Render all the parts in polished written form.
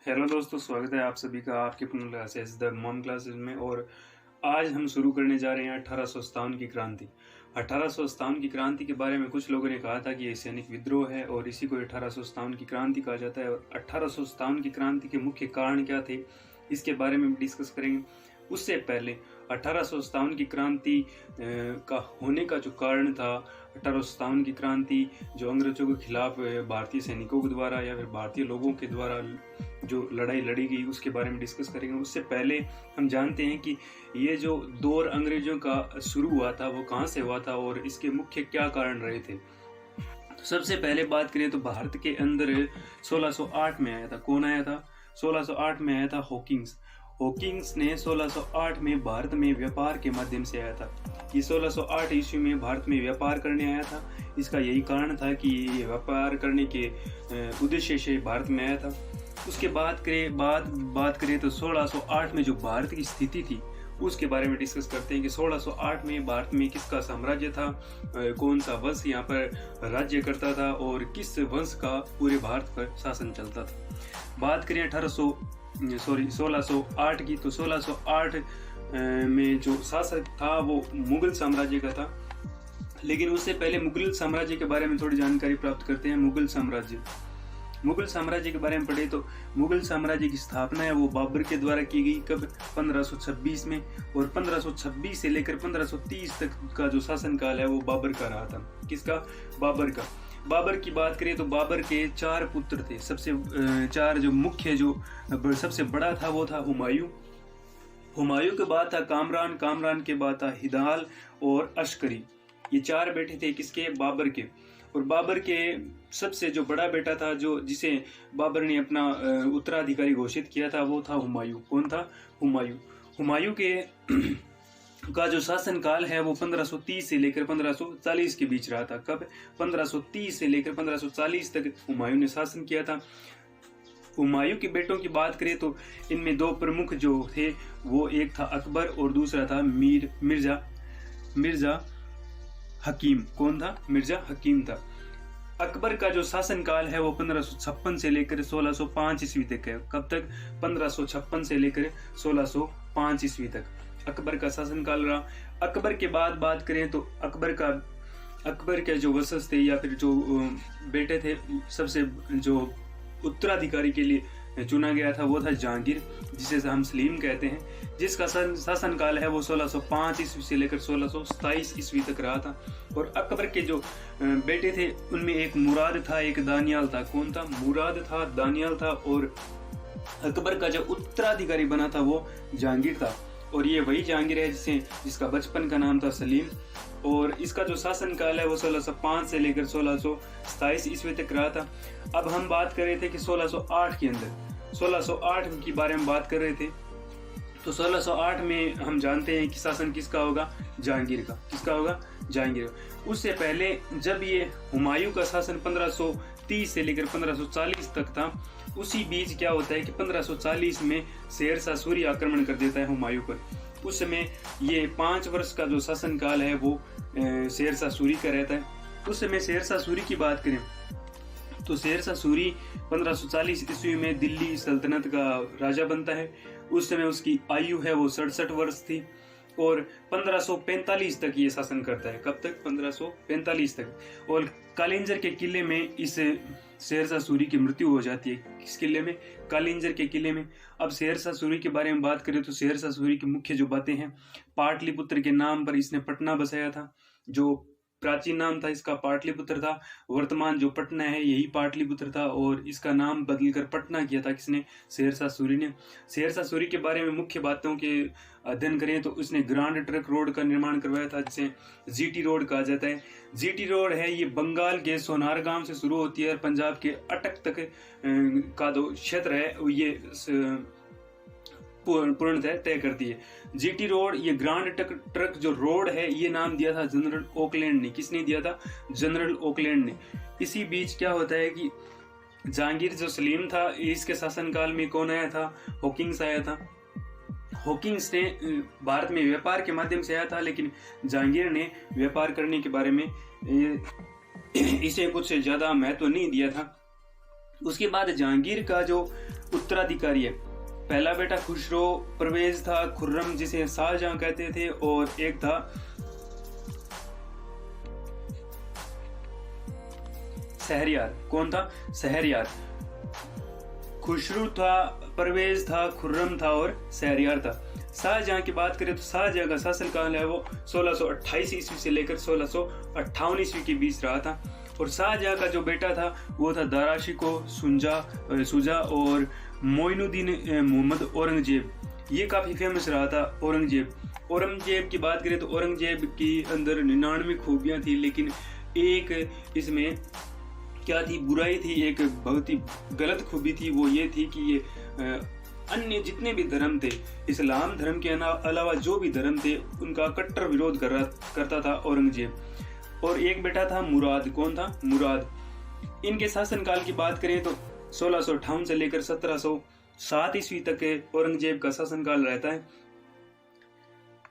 Hello दोस्तों, स्वागत है आप सभी का आपके अपनी क्लासेस द मॉम क्लासेस में। और आज हम शुरू करने जा रहे हैं 1857 की क्रांति। 1857 की क्रांति के बारे में कुछ लोगों ने कहा था कि ये सैनिक विद्रोह है और इसी को 1857 की क्रांति कहा जाता है। और 1857 की क्रांति के मुख्य कारण क्या थे, इसके बारे में डिस्कस करेंगे। उससे पहले 1857 की क्रांति का होने का जो कारण था, 1857 की क्रांति जो अंग्रेजों के खिलाफ भारतीय सैनिकों के द्वारा या फिर भारतीय लोगों के द्वारा जो लड़ाई लड़ी गई, उसके बारे में डिस्कस करेंगे। उससे पहले हम जानते हैं कि ये जो दौर अंग्रेजों का शुरू हुआ था वो कहाँ से हुआ था और इसके मुख्य क्या कारण रहे थे। तो सबसे पहले बात करें तो भारत के अंदर 1608 में आया था। कौन आया था? 1608 में आया था हॉकिंस। हॉकिंस ने 1608 में भारत में व्यापार के माध्यम से आया था। ये 1608 ईस्वी में भारत में व्यापार करने आया था। इसका यही कारण था कि ये व्यापार करने के उद्देश्य से भारत में आया था। उसके बात करें तो 1608 में जो भारत की स्थिति थी उसके बारे में डिस्कस करते हैं कि 1608 में भारत में किसका साम्राज्य था, कौन सा वंश यहाँ पर राज्य करता था और किस वंश का पूरे भारत पर शासन चलता था। बात करें 1608 की, तो 1608 में जो शासक था वो मुगल साम्राज्य का था। लेकिन उससे पहले मुगल साम्राज्य के बारे में थोड़ी जानकारी प्राप्त करते हैं। मुगल साम्राज्य के बारे में पढ़े तो मुगल साम्राज्य की स्थापना है वो बाबर के द्वारा की गई। कब? 1526 में। और 1526 से लेकर 1530 तक का जो शासनकाल है वो बाबर का रहा था। किसका? बाबर का। बाबर की बात करें तो बाबर के 4 पुत्र थे। सबसे सबसे बड़ा था वो था हुमायूं। हुमायूं के बाद था कामरान के बाद था हिदाल और अश्करी। ये 4 बेटे थे किसके? बाबर के। और बाबर के सबसे जो बड़ा बेटा था, जिसे बाबर ने अपना उत्तराधिकारी घोषित किया था, वो था हुमायूं। कौन था? हुमायूं के का जो शासनकाल है वो 1530 से लेकर 1540 के बीच रहा था। कब? 1530 से लेकर 1540 तक हुमायूं ने शासन किया था। हुमायूं के बेटों की बात करें तो इनमें 2 प्रमुख जो थे वो एक था अकबर और दूसरा था मिर्जा हकीम। कौन था? मिर्जा हकीम था। अकबर का जो शासनकाल है वो 1556 से लेकर 1605 ईस्वी तक है। कब तक? 1556 से लेकर 1605 ईस्वी तक अकबर का शासनकाल रहा। अकबर के बाद बात करें तो अकबर के जो वंशज थे या फिर जो बेटे थे, सबसे जो उत्तराधिकारी के लिए चुना गया था वो था जहांगीर, जिसे हम सलीम कहते हैं, जिसका शासनकाल है वो 1605 ईस्वी से लेकर 1627 ईस्वी तक रहा था। और अकबर के जो बेटे थे उनमें एक मुराद था, एक दानियाल था। कौन था? मुराद था, दानियाल था। और अकबर का जो उत्तराधिकारी बना था वो जहांगीर था। और ये वही जहांगीर है जिसका बचपन का नाम था सलीम। और इसका जो शासनकाल है वो 1605 से लेकर 1627 ईस्वी तक रहा था। अब हम बात कर रहे थे कि 1608 के अंदर 1608 की बारे में बात कर रहे थे। तो 1608 में हम जानते हैं कि शासन किसका होगा? जहांगीर का। किसका होगा? जहांगीर का। उससे पहले जब ये हुमायूं का शासन 1530 से लेकर 1540 तक था, उसी बीच क्या होता है कि 1540 में शेरशाह सूरी आक्रमण कर देता है हुमायूं पर। उस समय ये 5 वर्ष का जो शासनकाल है वो शेरशाह सूरी का रहता है। उस समय शेरशाह सूरी की बात करें तो शेरशाह सूरी 1540 ईस्वी में दिल्ली सल्तनत का राजा बनता है। उस समय उसकी आयु है वो 67 वर्ष थी। और 1545 तक ये शासन करता है। कब तक? 1545 तक। और कालिंजर के किले में इस शेरशाह सूरी की मृत्यु हो जाती है। किस किले में? कालिंजर के किले में। अब शेरशाह सूरी के बारे में बात करें तो शेरशाह सूरी की मुख्य जो बातें हैं, पाटलिपुत्र के नाम पर इसने पटना बसाया था। जो प्राचीन नाम था इसका पाटलिपुत्र था। वर्तमान जो पटना है यही पाटलिपुत्र था। और इसका नाम बदलकर पटना किया था। किसने? शेरशाह सूरी ने। शेरशाह सूरी के बारे में मुख्य बातों के अध्ययन करें तो उसने ग्रांड ट्रंक रोड का निर्माण करवाया था, जिसे जीटी रोड कहा जाता है। जीटी रोड है ये बंगाल के सोनारगांव से शुरू होती है और पंजाब के अटक तक का जो क्षेत्र है ये पूर्णतः तय करती है। जीटी रोड, ये ग्रांड ट्रक जो रोड है, ये नाम दिया था जनरल ओकलैंड ने। किसने दिया था? जनरल ओकलैंड ने। इसी बीच क्या होता है कि जहांगीर जो सलीम था, इसके शासनकाल में कौन आया था? हॉकिंस आया था। हॉकिंस ने भारत में व्यापार के माध्यम से आया था, लेकिन जहांगीर ने व्यापार करने के बारे में इसे कुछ ज्यादा महत्व नहीं दिया था। उसके बाद जहांगीर का जो उत्तराधिकारी है। पहला बेटा खुसरो परवेज था, खुर्रम जिसे शाहजहां कहते थे, और एक था शहरयार। कौन था? शहरयार। खुसरो था, परवेज था, खुर्रम था और शहरयार था। शाहजहां की बात करें तो शाहजहां का शासनकाल है वो 1628 ईस्वी से लेकर 1658 ईस्वी के बीच रहा था। और शाहजहां का जो बेटा था वो था दारा शिको शुजा और मोइनुद्दीन मोहम्मद औरंगजेब। ये काफी फेमस रहा था औरंगजेब की बात करें तो औरंगजेब की अंदर 99 खूबियां थी, लेकिन एक इसमें क्या थी, बुराई थी, एक बहुत ही गलत खूबी थी। वो ये थी कि ये अन्य जितने भी धर्म थे, इस्लाम धर्म के अलावा जो भी धर्म थे, उनका कट्टर विरोध करता था औरंगजेब। और एक बेटा था मुराद। कौन था? मुराद। इनके शासनकाल की बात करें तो 1658 से लेकर 1707 ईस्वी तक औरंगजेब का शासनकाल रहता है।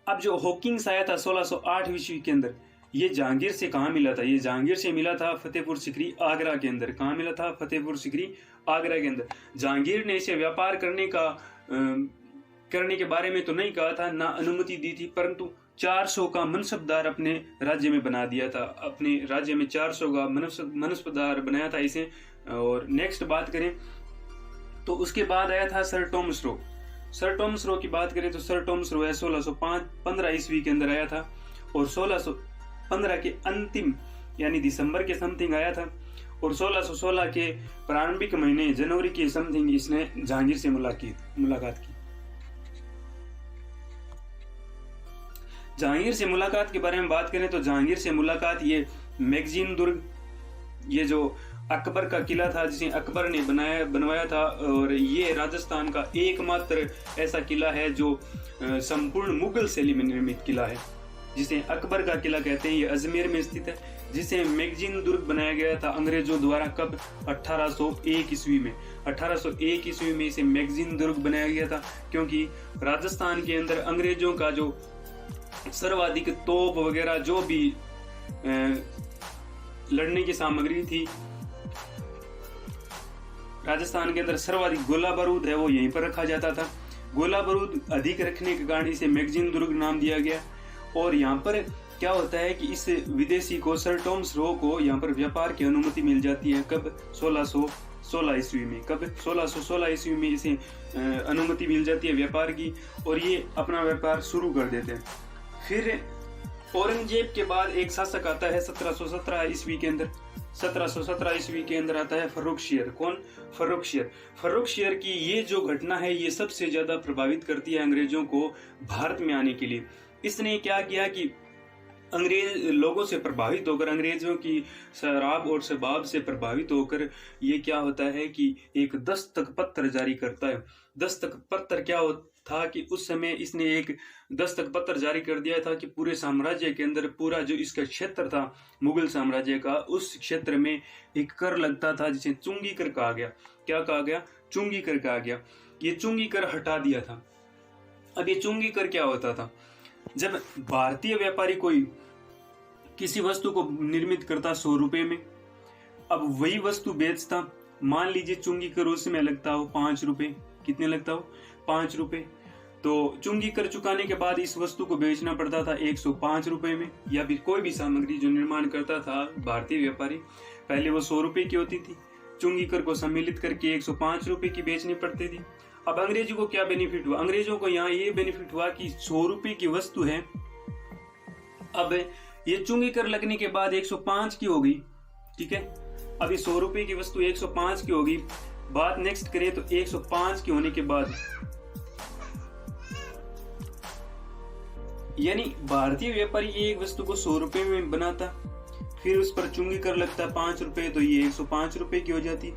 अब जो हॉकिंग्स आया था 1608 ईस्वी के अंदर, ये जहांगीर से कहाँ मिला था? ये जहांगीर से मिला था फतेहपुर सिकरी आगरा के अंदर। कहाँ मिला था? फतेहपुर सिकरी आगरा के अंदर। जहांगीर ने इसे व्यापार करने के बारे में तो नहीं कहा था, ना अनुमति दी थी, परंतु 400 का मनसबदार अपने राज्य में बना दिया था। अपने राज्य में 400 का मनसबदार बनाया था इसे। और नेक्स्ट बात करें तो उसके बाद आया था sir Thomas Roe. Sir Thomas Roe की बात करें तो सर टॉमस रो 1615 ईस्वी के अंदर आया था और 1615 के अंतिम यानी दिसंबर के समथिंग आया था। और 1616 के प्रारंभिक महीने जनवरी के समथिंग इसने जहांगीर से मुलाकात की। जहांगीर से मुलाकात के बारे में बात करें तो जहांगीर से मुलाकात ये मैगजीन दुर्ग, ये जो अकबर का किला था जिसे अकबर ने बनवाया था, और ये राजस्थान का एकमात्र ऐसा किला है जो संपूर्ण मुगल शैली में निर्मित किला है, जिसे अकबर का किला कहते हैं। ये अजमेर में स्थित है, जिसे मैगजीन दुर्ग बनाया गया था अंग्रेजों द्वारा। कब? 1801 ईस्वी में। 1801 ईस्वी में इसे मैगजीन दुर्ग बनाया गया था, क्योंकि राजस्थान के अंदर अंग्रेजों का जो सर्वाधिक तोप वगैरह जो भी लड़ने की सामग्री थी, राजस्थान के अंदर सर्वाधिक गोला बारूद है वो यहीं पर रखा जाता था। गोला बारूद अधिक रखने के कारण इसे मैगजीन दुर्ग नाम दिया गया। और यहाँ पर क्या होता है कि इस विदेशी को सर टॉमस रो को यहाँ पर व्यापार की अनुमति मिल जाती है। कब? 1616 ईस्वी में। कब? 1616 ईस्वी में इसे अनुमति मिल जाती है व्यापार की, और ये अपना व्यापार शुरू कर देते हैं। फिर औरंगजेब के बाद एक शासक आता है 1717 ईस्वी के अंदर। 1717 ईस्वी के अंदर आता है फर्रुखशियर। कौन? फर्रुखशियर की ये जो घटना है ये सबसे ज्यादा प्रभावित करती है अंग्रेजों को भारत में आने के लिए। इसने क्या किया कि अंग्रेज लोगों से प्रभावित होकर, अंग्रेजों की शराब और शबाब से प्रभावित होकर ये क्या होता है कि एक दस्तक पत्र जारी करता है। दस्तक पत्र क्या था कि उस समय इसने एक दस्तक पत्र जारी कर दिया था कि पूरे साम्राज्य के अंदर, पूरा जो इसका क्षेत्र था मुगल साम्राज्य का, उस क्षेत्र में एक कर लगता था जिसे चुंगी कर कहा गया। क्या कहा गया? चुंगी कर कहा गया। ये चुंगी कर हटा दिया था। अब ये चुंगी कर क्या होता था? जब भारतीय व्यापारी कोई किसी वस्तु को निर्मित करता 100 रुपए में, अब वही वस्तु बेचता, मान लीजिए चुंगी कर उसमें लगता हो 5 रुपए। कितने लगता हो? 5 रुपए। तो चुंगी कर चुकाने के बाद इस वस्तु को बेचना पड़ता था 105 रुपए में। या फिर कोई भी सामग्री जो निर्माण करता था भारतीय व्यापारी, पहले वो 100 रुपए की होती थी, चुंगी कर को सम्मिलित करके 105 रुपए की बेचनी पड़ती थी। अब अंग्रेजों को क्या बेनिफिट हुआ? अंग्रेजों को यहाँ ये बेनिफिट हुआ कि 100 रुपए की वस्तु है, अब ये चुंगी कर लगने के बाद 105 की हो गई। ठीक है, अभी 100 रुपए की वस्तु 105 की होगी। बात नेक्स्ट करें तो 105 की होने के बाद यानी भारतीय व्यापारी एक वस्तु को 100 रुपए में बनाता, फिर उस पर चुंगी कर लगता 5 रुपए, तो ये 105 रुपए की हो जाती।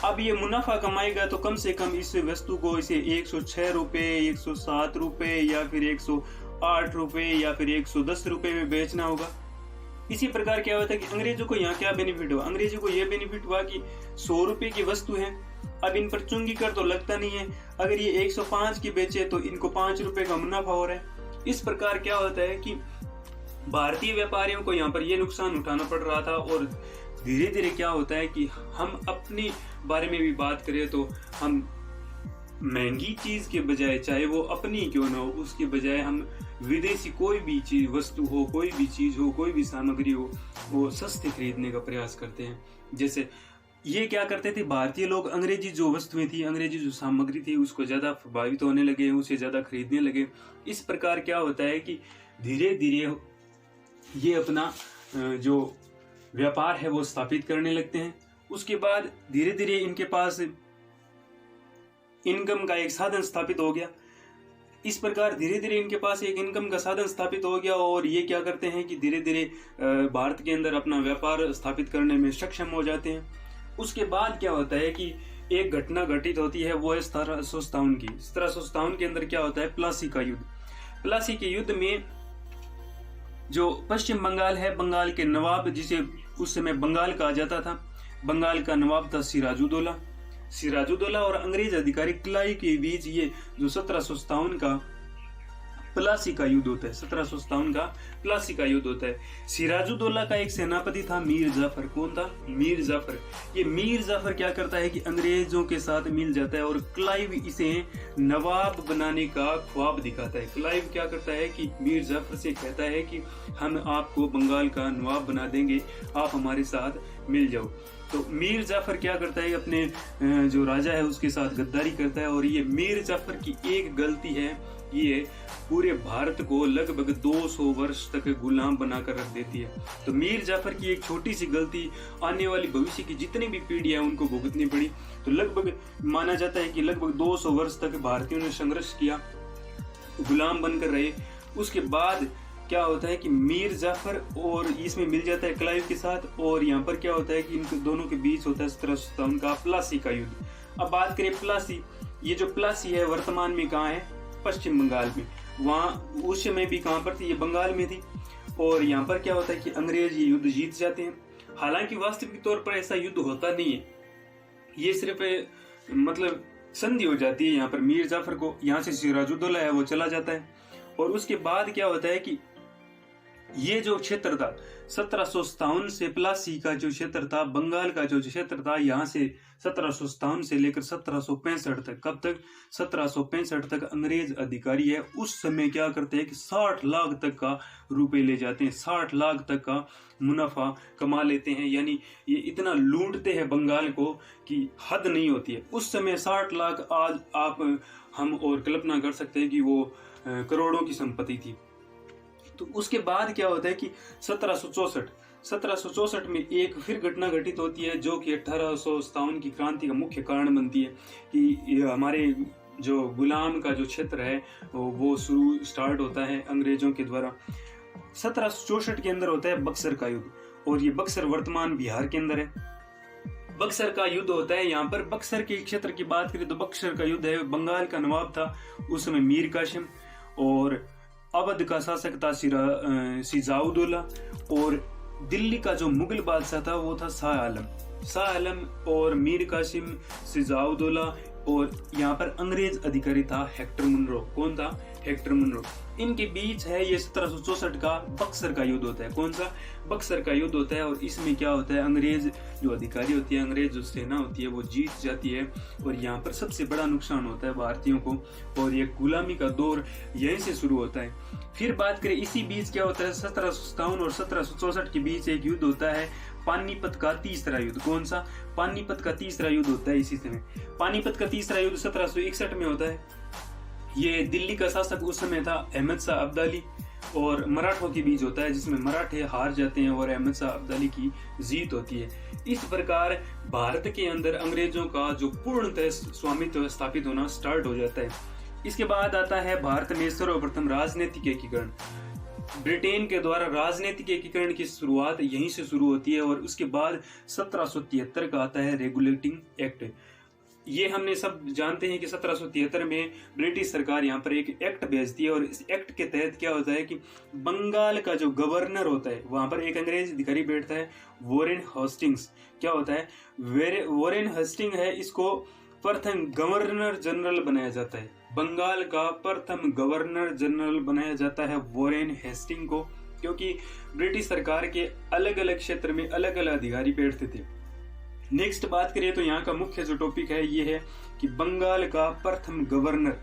अब ये मुनाफा कमाएगा तो कम से कम इस वस्तु को इसे 106 रुपए, 107 रुपए या फिर 108 रुपए या फिर 110 रुपए में बेचना होगा। इसी प्रकार क्या होता है कि अंग्रेजों को यहाँ क्या बेनिफिट हुआ? अंग्रेजों को यह बेनिफिट हुआ कि 100 रुपए की वस्तु है, अब इन पर चुंगी कर तो लगता नहीं है, अगर ये 105 की बेचे तो इनको 5 रुपए का मुनाफा हो रहा है। इस प्रकार क्या होता है कि भारतीय व्यापारियों को यहाँ पर यह नुकसान उठाना पड़ रहा था। और धीरे धीरे क्या होता है कि हम अपने बारे में भी बात करें तो हम महंगी चीज के बजाय, चाहे वो अपनी क्यों ना हो, उसके बजाय हम विदेशी कोई भी चीज, वस्तु हो, कोई भी चीज हो, कोई भी सामग्री हो, वो सस्ती खरीदने का प्रयास करते हैं। जैसे ये क्या करते थे भारतीय लोग, अंग्रेजी जो वस्तुएं थी, अंग्रेजी जो सामग्री थी, उसको ज्यादा प्रभावित होने लगे, उसे ज्यादा खरीदने लगे। इस प्रकार क्या होता है कि धीरे धीरे ये अपना जो व्यापार है वो स्थापित करने लगते हैं। उसके बाद धीरे धीरे इनके पास इनकम का एक साधन स्थापित हो गया। इस प्रकार धीरे धीरे इनके पास एक इनकम का साधन स्थापित हो गया और ये क्या करते हैं कि धीरे धीरे भारत के अंदर अपना व्यापार स्थापित करने में सक्षम हो जाते हैं। उसके बाद क्या होता है कि एक घटना घटित होती है, वो है 1757 की। 1757 के अंदर क्या होता है, प्लासी का युद्ध। प्लासी के युद्ध में जो पश्चिम बंगाल है, बंगाल के नवाब, जिसे उस समय बंगाल कहा जाता था, बंगाल का नवाब था सिराजुद्दौला। सिराजुद्दौला और अंग्रेज अधिकारी क्लाइव के बीच ये जो 1757 का प्लासी का युद्ध होता है, 1757 का प्लासी का युद्ध होता है। सिराजुद्दौला का एक सेनापति था मीर जाफर। कौन था? मीर जाफर। ये मीर जाफर क्या करता है कि अंग्रेजों के साथ मिल जाता है और क्लाइव इसे नवाब बनाने का ख्वाब दिखाता है। क्लाइव क्या करता है कि मीर जाफर से कहता है कि हम आपको बंगाल का नवाब बना देंगे, आप हमारे साथ मिल जाओ। तो मीर जाफर क्या करता है, अपने जो राजा है उसके साथ गद्दारी करता है। और ये मीर जाफर की एक गलती है, ये पूरे भारत को लगभग 200 वर्ष तक गुलाम बनाकर रख देती है। तो मीर जाफर की एक छोटी सी गलती आने वाली भविष्य की जितनी भी पीढ़ी है उनको भुगतनी पड़ी। तो लगभग माना जाता है कि लगभग 200 वर्ष तक भारतीयों ने संघर्ष किया, गुलाम बनकर रहे। उसके बाद क्या होता है कि मीर जाफर और इसमें मिल जाता है क्लाइव के साथ, और यहाँ पर क्या होता है कि इन दोनों के बीच होता है 1757 का प्लासी का युद्ध। अब बात करें प्लासी, ये जो प्लासी है वर्तमान में कहाँ है? पश्चिम बंगाल में। वहाँ उस समय भी कहाँ पर थी? ये बंगाल में थी। और यहाँ पर क्या होता है कि अंग्रेज ये युद्ध जीत जाते हैं। हालांकि वास्तविक तौर पर ऐसा युद्ध होता नहीं है, ये सिर्फ मतलब संधि हो जाती है। यहाँ पर मीर जाफर को, यहाँ से सिराजुद्दौला है वो चला जाता है। और उसके बाद क्या होता है कि ये जो क्षेत्र था 1757 से प्लासी का जो क्षेत्र था, बंगाल का जो क्षेत्र था, यहाँ से 1757 से लेकर 1765 तक, कब तक? 1765 तक अंग्रेज अधिकारी है उस समय क्या करते हैं कि 60 लाख तक का रुपए ले जाते हैं, 60 लाख तक का मुनाफा कमा लेते हैं। यानी ये इतना लूटते हैं बंगाल को कि हद नहीं होती है। उस समय 60 लाख, आज आप हम और कल्पना कर सकते हैं कि वो करोड़ों की संपत्ति थी। तो उसके बाद क्या होता है कि 1764 में एक फिर घटना घटित होती है जो कि 1857 की क्रांति का मुख्य कारण बनती है कि हमारे जो गुलाम का जो क्षेत्र है वो स्टार्ट होता है अंग्रेजों के द्वारा। 1764 के अंदर होता है बक्सर का युद्ध, और ये बक्सर वर्तमान बिहार के अंदर है। बक्सर का युद्ध होता है। यहाँ पर बक्सर के क्षेत्र की बात करें तो बक्सर का युद्ध है, बंगाल का नवाब था उस समय मीर कासिम, और अवध का शासक था सिराजुद्दौला, और दिल्ली का जो मुगल बादशाह था वो था शाह आलम और मीर कासिम, सिराजुद्दौला, और यहाँ पर अंग्रेज अधिकारी था हेक्टर मुनरो। कौन था? Hector Munro. इनके बीच है ये 1764 का बक्सर का युद्ध होता है। कौन सा? बक्सर का युद्ध होता है। और इसमें क्या होता है, अंग्रेज जो अधिकारी होती है, अंग्रेज जो सेना होती है वो जीत जाती है, और यहाँ पर सबसे बड़ा नुकसान होता है भारतीयों को, और ये गुलामी का दौर यहीं से शुरू होता है। फिर बात करें इसी बीच क्या होता है, 1757 और 1764 के बीच एक युद्ध होता है, पानीपत का तीसरा युद्ध। कौन सा? पानीपत का तीसरा युद्ध होता है इसी समय। पानीपत का तीसरा युद्ध 1761 में होता है। ये दिल्ली का शासक उस समय था अहमद शाह अब्दाली, और मराठों के बीच होता है जिसमें मराठे हार जाते हैं और अहमद शाह अब्दाली की जीत होती है। इस प्रकार भारत के अंदर अंग्रेजों का जो पूर्णतः स्वामित्व स्थापित होना स्टार्ट हो जाता है। इसके बाद आता है भारत में सर्वप्रथम राजनीतिक एकीकरण। ब्रिटेन के द्वारा राजनीतिक एकीकरण की शुरुआत यहीं से शुरू होती है, और उसके बाद 1773 का आता है रेगुलेटिंग एक्ट। ये हमने सब जानते हैं कि 1773 में ब्रिटिश सरकार यहाँ पर एक एक्ट भेजती है, और इस एक्ट के तहत क्या होता है कि बंगाल का जो गवर्नर होता है वहां पर एक अंग्रेज अधिकारी बैठता है, वॉरेन हेस्टिंग्स। क्या होता है? वॉरेन हेस्टिंग है, इसको प्रथम गवर्नर जनरल बनाया जाता है। बंगाल का प्रथम गवर्नर जनरल बनाया जाता है वॉरेन हेस्टिंग को, क्योंकि ब्रिटिश सरकार के अलग अलग क्षेत्र में अलग अलग अधिकारी बैठते थे। नेक्स्ट बात करें तो यहाँ का मुख्य जो टॉपिक है ये है कि बंगाल का प्रथम गवर्नर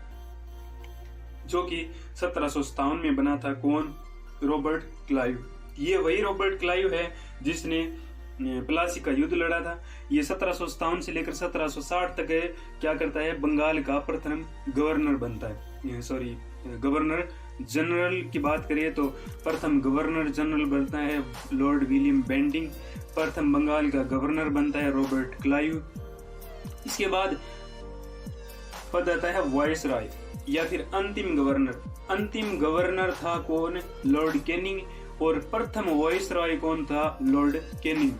जो कि 1757 में बना था, कौन? Robert Clive. ये वही रॉबर्ट क्लाइव है जिसने प्लासी का युद्ध लड़ा था। ये 1757 से लेकर 1760 तक है, क्या करता है, बंगाल का प्रथम गवर्नर बनता है। सॉरी, गवर्नर जनरल की बात करें तो प्रथम गवर्नर जनरल बनता है लॉर्ड विलियम बेंटिंग। प्रथम बंगाल का गवर्नर बनता है रॉबर्ट क्लाइव। इसके बाद पद आता है वायसराय या फिर अंतिम गवर्नर। अंतिम गवर्नर था कौन? Lord Canning. और प्रथम वायसराय कौन था? Lord Canning.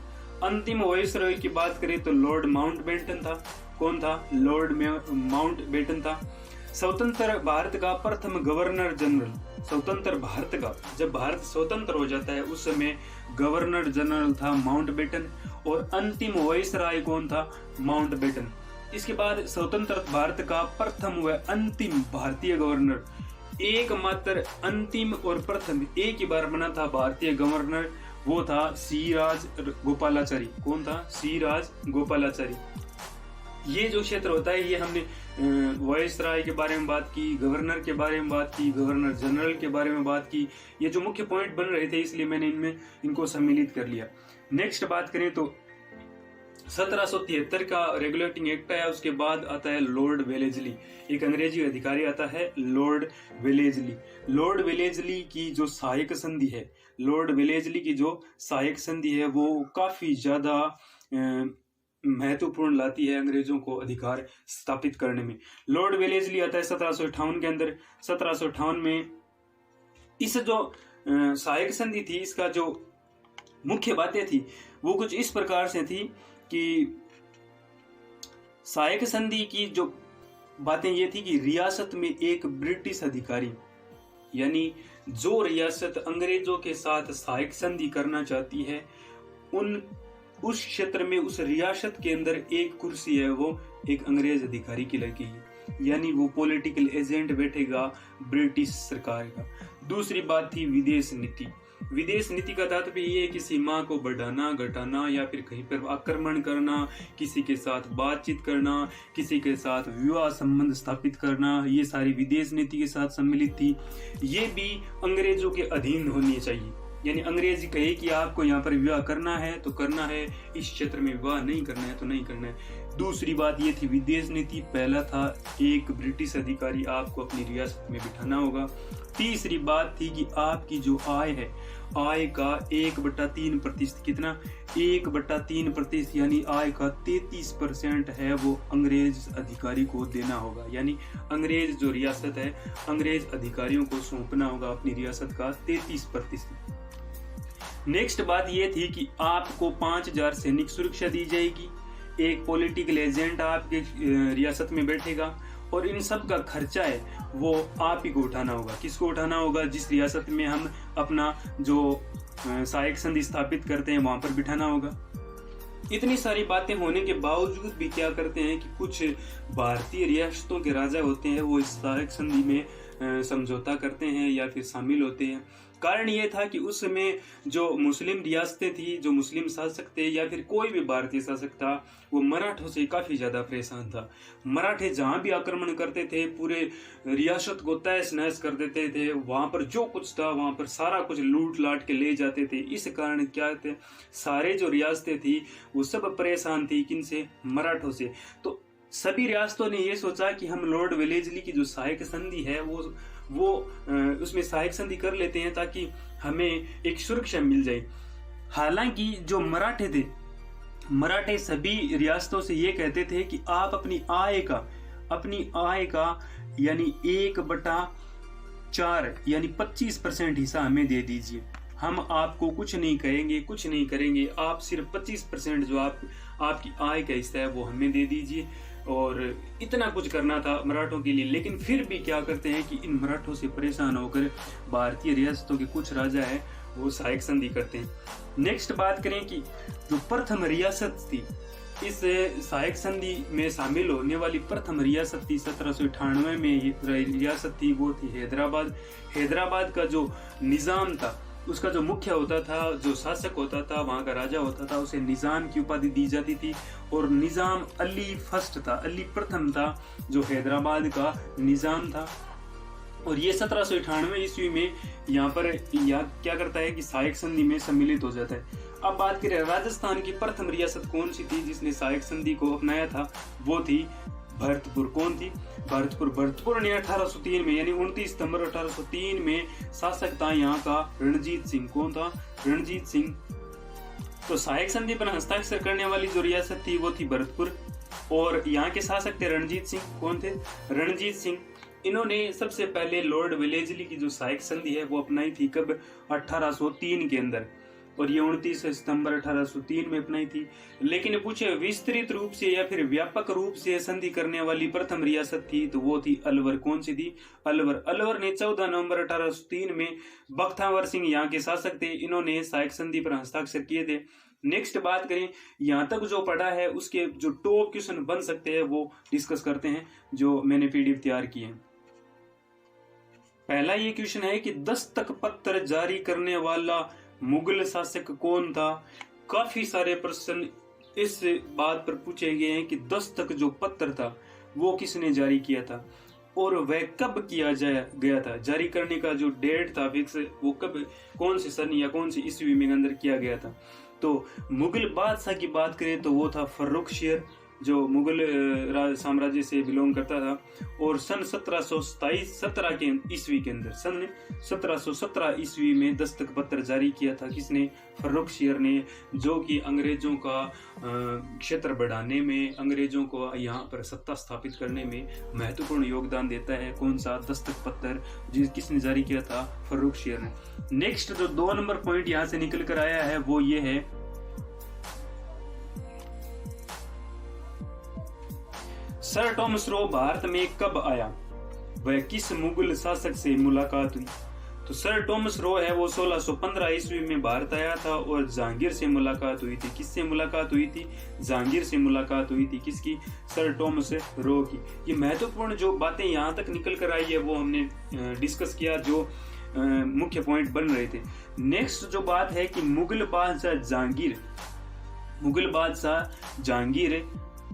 अंतिम वायसराय की बात करें तो लॉर्ड माउंटबेटन था। कौन था? लॉर्ड माउंटबेटन था। स्वतंत्र भारत का प्रथम गवर्नर जनरल, स्वतंत्र भारत का, जब भारत स्वतंत्र हो जाता है उस समय गवर्नर जनरल था माउंटबेटन। और अंतिम वायसराय कौन था? माउंटबेटन। इसके बाद स्वतंत्र भारत का प्रथम व अंतिम भारतीय गवर्नर, एकमात्र अंतिम और प्रथम एक ही बार बना था भारतीय गवर्नर, वो था सी राज गोपालाचारी। कौन था? सी राज गोपालाचारी। ये जो क्षेत्र होता है, ये हमने वायसराय के बारे में बात की, गवर्नर के बारे में बात की, गवर्नर जनरल के बारे में बात की। ये जो मुख्य पॉइंट बन रहे थे इसलिए मैंने इनको सम्मिलित कर लिया। नेक्स्ट बात करें तो 1773 का रेगुलेटिंग एक्ट आया। उसके बाद आता है लॉर्ड वेलेजली, एक अंग्रेजी अधिकारी आता है लॉर्ड वेलेजली। लॉर्ड वेलेजली की जो सहायक संधि है, लॉर्ड वेलेजली की जो सहायक संधि है वो काफी ज्यादा महत्वपूर्ण लाती है अंग्रेजों को अधिकार स्थापित करने में। लॉर्ड वेलेजली आता है 1758 के अंदर। 1758 में इस जो सहायक संधि थी, इसका जो मुख्य बातें थी वो कुछ इस प्रकार से थी कि सहायक संधि की जो बातें ये थी कि रियासत में एक ब्रिटिश अधिकारी, यानी जो रियासत अंग्रेजों के साथ सहायक संधि करना चाहती है, उस क्षेत्र में, उस रियासत के अंदर एक कुर्सी है, वो एक अंग्रेज अधिकारी की लगेगी, यानी वो पॉलिटिकल एजेंट बैठेगा ब्रिटिश सरकार का। दूसरी बात थी विदेश नीति। विदेश नीति का तात्पर्य ये है कि सीमा को बढ़ाना, घटाना या फिर कहीं पर आक्रमण करना, किसी के साथ बातचीत करना, किसी के साथ विवाह संबंध स्थापित करना, ये सारी विदेश नीति के साथ सम्मिलित थी। ये भी अंग्रेजों के अधीन होनी चाहिए, यानी अंग्रेज कहे कि आपको यहाँ पर विवाह करना है तो करना है, इस क्षेत्र में विवाह नहीं करना है तो नहीं करना है। दूसरी बात ये थी विदेश नीति। पहला था एक ब्रिटिश अधिकारी आपको अपनी रियासत में बिठाना होगा। तीसरी बात थी कि आपकी जो आय है, आय का 1/3%, कितना? 1/3%, यानी आय का 33% है वो अंग्रेज अधिकारी को देना होगा, यानी अंग्रेज जो रियासत है, अंग्रेज अधिकारियों को सौंपना होगा अपनी रियासत का 33%। नेक्स्ट बात ये थी कि आपको 5000 सैनिक सुरक्षा दी जाएगी, एक पॉलिटिकल एजेंट आपके रियासत में बैठेगा और इन सब का खर्चा है वो आप ही को उठाना होगा। किसको उठाना होगा? जिस रियासत में हम अपना जो सहायक संधि स्थापित करते हैं वहां पर बिठाना होगा। इतनी सारी बातें होने के बावजूद भी क्या करते हैं कि कुछ भारतीय रियासतों के राजा होते हैं वो इस सहायक संधि में समझौता करते हैं या फिर शामिल होते हैं। कारण ये था कि उस समय जो मुस्लिम रियासतें थी, जो मुस्लिम शासक थे या फिर कोई भी भारतीय शासक था, वो मराठों से काफी ज्यादा परेशान था। मराठे जहां भी आक्रमण करते थे पूरे रियासत को तहस नहस कर देते थे, वहां पर जो कुछ था वहां पर सारा कुछ लूट लाट के ले जाते थे। इस कारण क्या थे, सारे जो रियासतें थी वो सब परेशान थी, किनसे? मराठों से। तो सभी रियासतों ने ये सोचा कि हम लॉर्ड वेलेजली की जो सहायक संधि है वो उसमें सहायक संधि कर लेते हैं ताकि हमें एक सुरक्षा मिल जाए। हालांकि जो मराठे थे, मराठे सभी रियासतों से ये कहते थे कि आप अपनी आय का यानी 1/4 यानी 25% हिस्सा हमें दे दीजिए। हम आपको कुछ नहीं करेंगे, आप सिर्फ 25% जो आपकी आय का हिस्सा है वो हमें दे दीजिए। और इतना कुछ करना था मराठों के लिए। लेकिन फिर भी क्या करते हैं कि इन मराठों से परेशान होकर भारतीय रियासतों के कुछ राजा है वो सहायक संधि करते हैं। नेक्स्ट बात करें कि जो प्रथम रियासत थी, इस सहायक संधि में शामिल होने वाली प्रथम रियासत थी 1798 में रियासत थी, वो थी हैदराबाद। हैदराबाद का जो निजाम था उसका जो मुख्य होता था, जो शासक होता था, वहाँ का राजा होता था, उसे निजाम की उपाधि दी जाती थी। और निजाम अली फर्स्ट था, अली प्रथम था, जो हैदराबाद का निजाम था। और ये 1798 ईस्वी में यहाँ पर क्या करता है कि सहायक संधि में सम्मिलित हो जाता है। अब बात करें राजस्थान की प्रथम रियासत कौन सी थी जिसने सहायक संधि को अपनाया था, वो थी भरतपुर। कौन थी? भरतपुर। भरतपुर ने 1803 में यानी 29 सितंबर 1803 में शासक था यहाँ का रणजीत सिंह। कौन था? रणजीत सिंह। तो सहायक संधि पर हस्ताक्षर करने वाली जो रियासत थी वो थी भरतपुर, और यहाँ के शासक थे रणजीत सिंह। कौन थे? रणजीत सिंह। इन्होंने सबसे पहले लॉर्ड वेलेस्ली की जो सहायक संधि है वो अपनाई थी। कब? 1803 के अंदर, और ये 29 सितंबर 1803 में अपनाई थी। लेकिन पूछे विस्तृत रूप से या फिर व्यापक रूप से संधि करने वाली प्रथम रियासत थी तो वो थी अलवर। कौन सी थी? अलवर। अलवर ने 14 नवंबर 1803 में बख्तावर सिंह यहाँ के शासक थे, इन्होंने सहायक संधि पर हस्ताक्षर किए थे। नेक्स्ट बात करें, यहाँ तक जो पढ़ा है उसके जो टॉप क्वेश्चन बन सकते हैं वो डिस्कस करते हैं, जो मैंने पीडीएफ तैयार की है। पहला ये क्वेश्चन है कि दस्तक पत्र जारी करने वाला मुगल शासक कौन था? काफी सारे प्रश्न इस बात पर पूछे गए हैं कि दस्तक जो पत्र था वो किसने जारी किया था और वह कब किया गया था। जारी करने का जो डेट था फिक्स, वो कब, कौन से सन या कौन सी ईस्वी में अंदर किया गया था। तो मुगल बादशाह की बात करें तो वो था फर्रुखशियर, जो मुगल साम्राज्य से बिलोंग करता था। और सन 1717 के ईस्वी के अंदर, सन 1717 ईस्वी में दस्तक पत्र जारी किया था। किसने? फर्रुखशियर ने, जो कि अंग्रेजों का क्षेत्र बढ़ाने में, अंग्रेजों को यहाँ पर सत्ता स्थापित करने में महत्वपूर्ण योगदान देता है। कौन सा? दस्तक पत्र किसने जारी किया था? फर्रुखशियर ने। नेक्स्ट जो 2 नंबर पॉइंट यहाँ से निकल कर आया है वो ये है, सर टॉमस रो भारत में कब आया? वह किस मुगल शासक से मुलाकात हुई? तो सर टॉमस रो है वो 1615 ईस्वी में भारत आया था और जहांगीर से मुलाकात हुई थी। किससे मुलाकात हुई थी? जहांगीर से मुलाकात हुई थी। किसकी? सर टॉमस रो की। ये महत्वपूर्ण जो बातें यहाँ तक निकल कर आई है वो हमने डिस्कस किया, जो मुख्य पॉइंट बन रहे थे। नेक्स्ट जो बात है कि मुगल बादशाह जहांगीर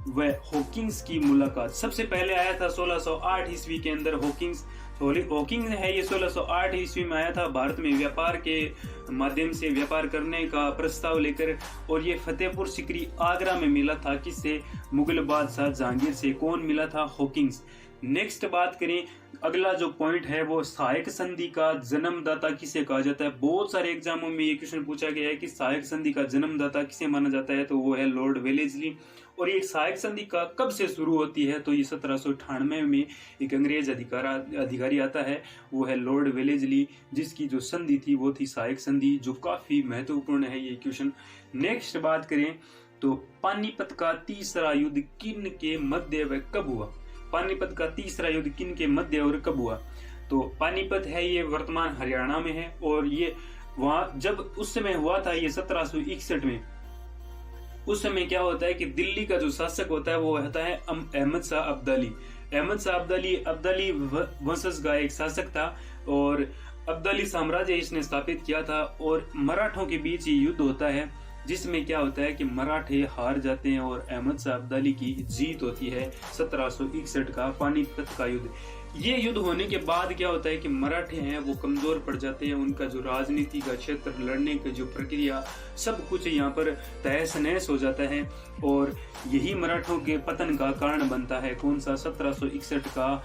वह हॉकिंस की मुलाकात सबसे पहले आया था 1608 ईस्वी के अंदर। हॉकिंस है ये 1608 ईस्वी में आया था भारत में व्यापार के माध्यम से व्यापार करने का प्रस्ताव लेकर, और ये फतेहपुर सिकरी आगरा में मिला था। किससे? मुगल बादशाह जहांगीर से। कौन मिला था? हॉकिंस। नेक्स्ट बात करें, अगला जो पॉइंट है वो सहायक संधि का जन्मदाता किसे कहा जाता है। बहुत सारे एग्जामों में ये क्वेश्चन पूछा गया है कि सहायक संधि का जन्मदाता किसे माना जाता है, तो वो है लॉर्ड वेलेस्ली। और ये सहायक संधि का कब से शुरू होती है, तो ये 1798 में एक अंग्रेज अधिकारी आता है, वो है लॉर्ड वेलेस्ली, जिसकी जो संधि थी वो थी सहायक संधि, जो काफी महत्वपूर्ण है ये क्वेश्चन। नेक्स्ट बात करें तो पानीपत का तीसरा युद्ध किन के मध्य व कब हुआ? पानीपत का तीसरा युद्ध किन के मध्य और कब हुआ? तो पानीपत है ये वर्तमान हरियाणा में है, और ये वहां जब उस समय हुआ था ये 1761 में। उस समय क्या होता है कि दिल्ली का जो शासक होता है वो होता है अहमद शाह अब्दाली। अहमद शाह अब्दाली वंशज का एक शासक था, और अब्दाली साम्राज्य इसने स्थापित किया था। और मराठों के बीच ये युद्ध होता है, जिसमें क्या होता है कि मराठे हार जाते हैं और अहमद शाह अब्दाली की जीत होती है। 1761 का पानीपत का युद्ध। ये युद्ध होने के बाद क्या होता है कि मराठे हैं वो कमजोर पड़ जाते हैं, उनका जो राजनीति का क्षेत्र, लड़ने की जो प्रक्रिया, सब कुछ यहाँ पर तहस नहस हो जाता है, और यही मराठों के पतन का कारण बनता है। कौन सा? 1761 का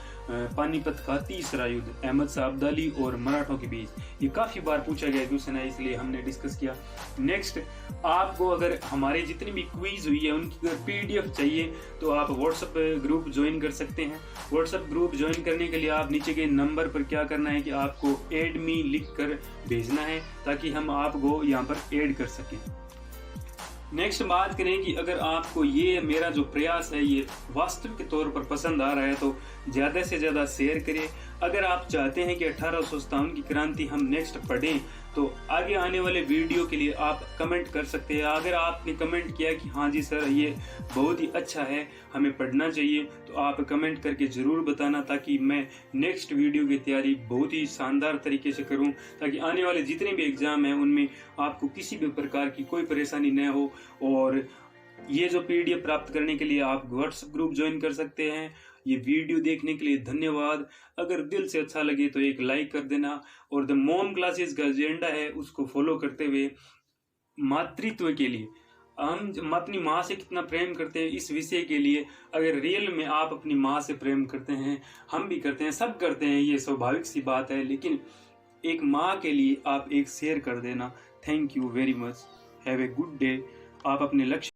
पानीपत का तीसरा युद्ध, अहमद शाह अब्दाली और मराठों के बीच। ये काफी बार पूछा गया क्वेश्चन है, इसलिए हमने डिस्कस किया। नेक्स्ट, आपको अगर हमारे जितनी भी क्विज हुई है उनकी अगर पीडीएफ चाहिए तो आप व्हाट्सएप ग्रुप ज्वाइन कर सकते हैं। व्हाट्सएप ग्रुप ज्वाइन करने के लिए आप नीचे के नंबर पर क्या करना है कि आपको ऐड मी लिख कर भेजना है, ताकि हम आपको यहाँ पर ऐड कर सकें। नेक्स्ट बात करें कि अगर आपको ये मेरा जो प्रयास है ये वास्तविक तौर पर पसंद आ रहा है तो ज़्यादा से ज़्यादा शेयर करें। अगर आप चाहते हैं कि 1857 की क्रांति हम नेक्स्ट पढ़ें तो आगे आने वाले वीडियो के लिए आप कमेंट कर सकते हैं। अगर आपने कमेंट किया कि हाँ जी सर ये बहुत ही अच्छा है, हमें पढ़ना चाहिए, तो आप कमेंट करके ज़रूर बताना, ताकि मैं नेक्स्ट वीडियो की तैयारी बहुत ही शानदार तरीके से करूं, ताकि आने वाले जितने भी एग्ज़ाम हैं उनमें आपको किसी भी प्रकार की कोई परेशानी न हो। और ये जो PDF प्राप्त करने के लिए आप व्हाट्सएप ग्रुप ज्वाइन कर सकते हैं। ये वीडियो देखने के लिए धन्यवाद। अगर दिल से अच्छा लगे तो एक लाइक कर देना, और द मॉम क्लासेस का एजेंडा है उसको फॉलो करते हुए मातृत्व के लिए, हम अपनी माँ से कितना प्रेम करते हैं इस विषय के लिए, अगर रियल में आप अपनी माँ से प्रेम करते हैं, हम भी करते हैं, सब करते हैं, ये स्वाभाविक सी बात है, लेकिन एक माँ के लिए आप एक शेयर कर देना। Thank you very much, have a good day. आप अपने लक्ष्य